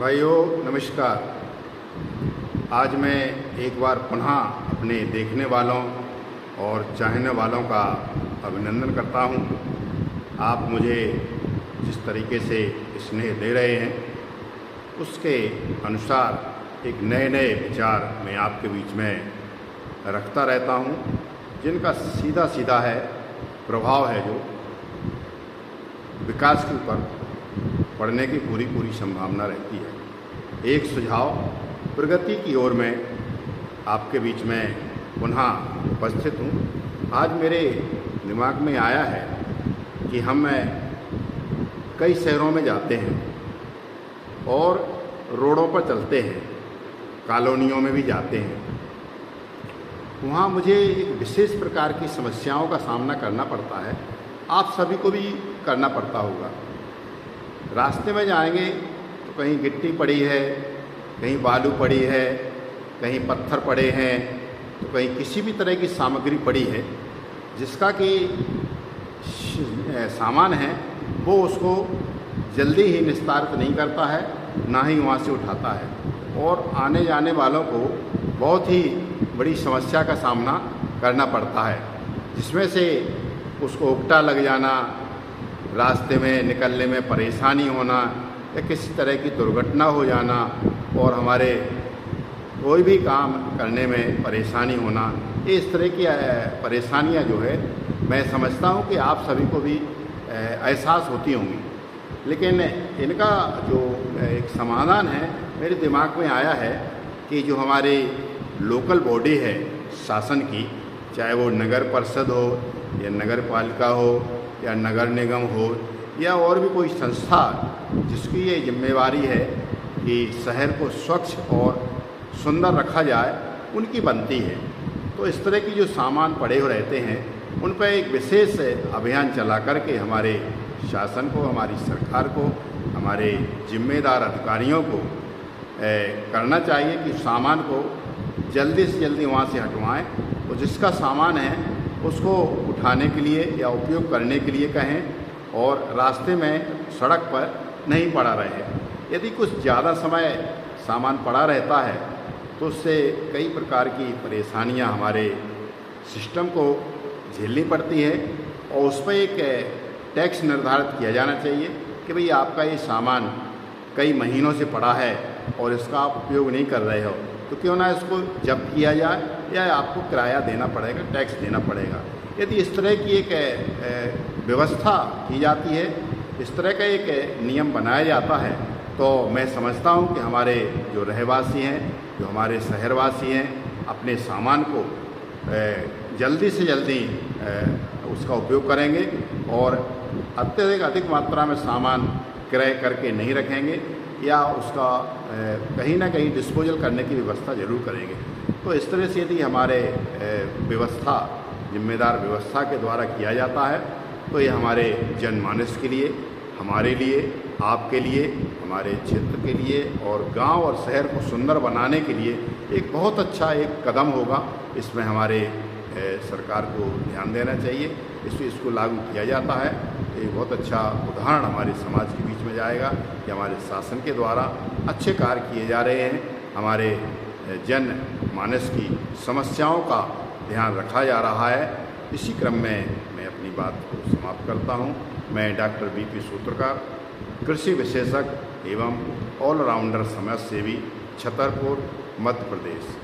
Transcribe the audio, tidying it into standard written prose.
भाइयों नमस्कार। आज मैं एक बार पुनः अपने देखने वालों और चाहने वालों का अभिनंदन करता हूं। आप मुझे जिस तरीके से स्नेह दे रहे हैं उसके अनुसार एक नए नए विचार मैं आपके बीच में रखता रहता हूं, जिनका सीधा सीधा है प्रभाव है जो विकास के ऊपर पड़ने की पूरी संभावना रहती है। एक सुझाव प्रगति की ओर में आपके बीच में पुनः उपस्थित हूँ। आज मेरे दिमाग में आया है कि हम कई शहरों में जाते हैं और रोडों पर चलते हैं, कॉलोनियों में भी जाते हैं। वहाँ मुझे एक विशेष प्रकार की समस्याओं का सामना करना पड़ता है। आप सभी को भी करना पड़ता होगा। रास्ते में जाएंगे तो कहीं गिट्टी पड़ी है, कहीं बालू पड़ी है, कहीं पत्थर पड़े हैं, तो कहीं किसी भी तरह की सामग्री पड़ी है जिसका कि सामान है वो उसको जल्दी ही निस्तारित नहीं करता है, ना ही वहाँ से उठाता है और आने जाने वालों को बहुत ही बड़ी समस्या का सामना करना पड़ता है, जिसमें से उसको उकटा लग जाना, रास्ते में निकलने में परेशानी होना या किसी तरह की दुर्घटना हो जाना और हमारे कोई भी काम करने में परेशानी होना, ये इस तरह की परेशानियां जो है मैं समझता हूं कि आप सभी को भी एहसास होती होंगी। लेकिन इनका जो एक समाधान है मेरे दिमाग में आया है कि जो हमारी लोकल बॉडी है शासन की, चाहे वो नगर परिषद हो या नगर पालिका हो या नगर निगम हो या और भी कोई संस्था जिसकी ये जिम्मेवारी है कि शहर को स्वच्छ और सुंदर रखा जाए, उनकी बनती है। तो इस तरह की जो सामान पड़े हुए रहते हैं उन पर एक विशेष अभियान चला करके हमारे शासन को, हमारी सरकार को, हमारे जिम्मेदार अधिकारियों को करना चाहिए कि सामान को जल्दी से जल्दी वहाँ से हटवाएं और जिसका सामान है उसको उठाने के लिए या उपयोग करने के लिए कहें और रास्ते में सड़क पर नहीं पड़ा रहे। यदि कुछ ज़्यादा समय सामान पड़ा रहता है तो उससे कई प्रकार की परेशानियां हमारे सिस्टम को झेलनी पड़ती है और उस पर एक टैक्स निर्धारित किया जाना चाहिए कि भाई आपका ये सामान कई महीनों से पड़ा है और इसका आप उपयोग नहीं कर रहे हो, तो क्यों ना इसको जब्त किया जाए या आपको किराया देना पड़ेगा, टैक्स देना पड़ेगा। यदि इस तरह की एक व्यवस्था की जाती है, इस तरह का एक नियम बनाया जाता है, तो मैं समझता हूँ कि हमारे जो रहवासी हैं, जो हमारे शहरवासी हैं, अपने सामान को जल्दी से जल्दी उसका उपयोग करेंगे और अत्यधिक अधिक मात्रा में सामान क्रय करके नहीं रखेंगे या उसका कहीं ना कहीं डिस्पोजल करने की व्यवस्था ज़रूर करेंगे। तो इस तरह से यदि हमारे व्यवस्था, जिम्मेदार व्यवस्था के द्वारा किया जाता है तो ये हमारे जनमानस के लिए, हमारे लिए, आपके लिए, हमारे क्षेत्र के लिए और गांव और शहर को सुंदर बनाने के लिए एक बहुत अच्छा एक कदम होगा। इसमें हमारे सरकार को ध्यान देना चाहिए, इसको लागू किया जाता है। एक बहुत अच्छा उदाहरण हमारे समाज के बीच में जाएगा कि हमारे शासन के द्वारा अच्छे कार्य किए जा रहे हैं, हमारे जन मानस की समस्याओं का ध्यान रखा जा रहा है। इसी क्रम में मैं अपनी बात को समाप्त करता हूं। मैं डॉक्टर बीपी सूत्रकार, कृषि विशेषज्ञ एवं ऑलराउंडर समाज सेवी, छतरपुर, मध्य प्रदेश।